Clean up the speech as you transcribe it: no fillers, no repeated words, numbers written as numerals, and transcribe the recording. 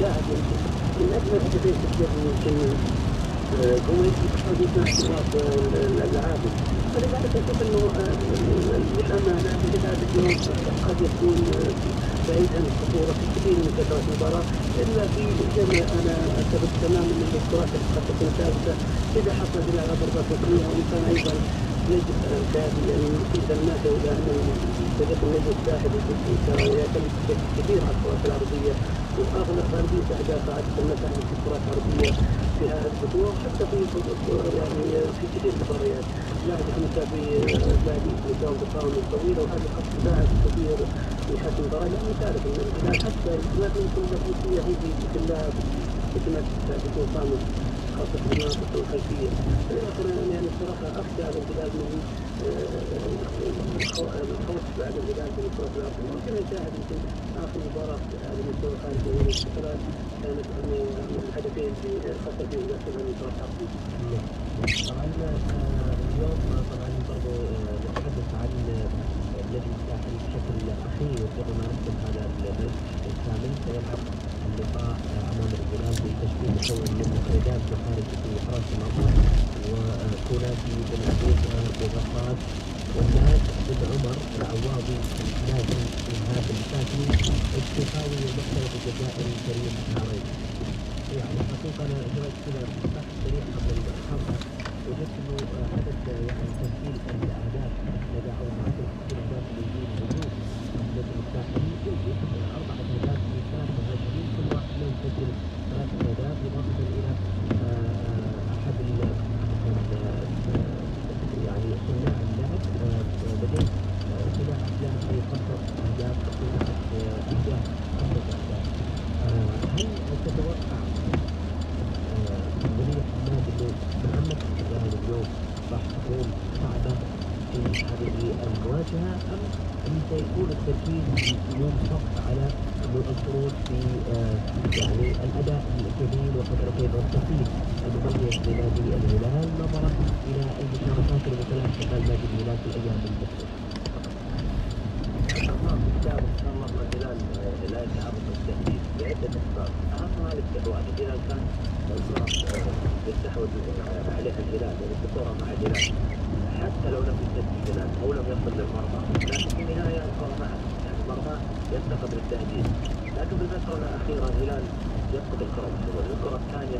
لاعب يمكن من اجمل هدفين سجلهم يمكن كويس في اختلاف الالعاب. فلذلك اشوف انه للامانه الهلال اليوم قد يكون بعيد عن الخطوره في كثير من فترات المباراه، الا في زي ما انا اتفق تماما ان الكرات اللي قد تكون ثابته اذا حصل على ضربات ركنيه، وان كان ايضا يجب يعني في الناحيه الى ان فريق النادي الساحلي يعتمد بشكل كبير على الكرات العرضيه، واغلب غالبيه اهدافه عاده ما كانت في الكرات العرضيه في هذه البطوله، وحتى في يعني في كثير من المباريات لاعب مسافي لاعبين في نظام بطاقه طويله، وهذا قد ساعد كثير في حسم المباراه، لانه تعرف ان الهلال حتى ما يكون الجنسيه هي في اللاعب مثل ما تكون صامت خاصة في المناطق الخلفية. لكن يعني الصراحة أخشى على الهلال من الخوف بعد الهلال من الكرة الأرضية، ممكن يشاهد يمكن آخر مباراة على مستوى خارج دوري البطولات كانت من الهدفين اللي خسر فيهم يحصل من الكرة الأرضية. طبعا اليوم طبعا برضو نتحدث عن النجم الساحلي بشكل اخير قبل ما نختم هذا الملف الكامل. سيلعب اللقاء امام الهلال بتشكيل مكون من خالد بخارج في حراسه المرمى، وثلاثي بن عبيد بغفاص، واللاعب بن عمر العواضي، نادي ايهاب الساكني، الشيخاوي المحترف الجزائري كريم نارين. يعني حقيقة أنا جريت كذا بحث سريع قبل الحلقة، وجدت إنه حدث يعني تسجيل الأهداف لدى أو معدل تسجيل الأهداف لجيل هجوم النجم الساحلي، يوجد 4 أهداف من 3 مهاجمين، كل واحد منهم سجل 3 أهداف، إضافة إلى أحد يعني صناع اللعب لديه صناع أهداف في 5 أهداف في أحد أهداف 5 أهداف. هل تتوقع ولي حماد انه محمد الهلال اليوم راح تكون صعبه في هذه المواجهه، ام سيكون التركيز منصب على انه الخروج في يعني الاداء الجميل وكيف التركيز المميز لنادي الهلال نظرا الى المشاركات المتلاحقه خلال نادي الهلال في الايام المقبله؟ الهلال لا يتعرض للتهديد بعدة أسباب، أهمها الاستحواذ. الهلال كان الفرص يستحوذ عليها الهلال، يعني الكرة مع الهلال حتى لو لم يسجل الهلال أو لم يصل للمرمى، لكن في النهاية الكرة معه، يعني المرمى يفتقد للتهديد. لكن بالفترة الأخيرة الهلال يفقد الكرة بسهولة، الكرة الثانية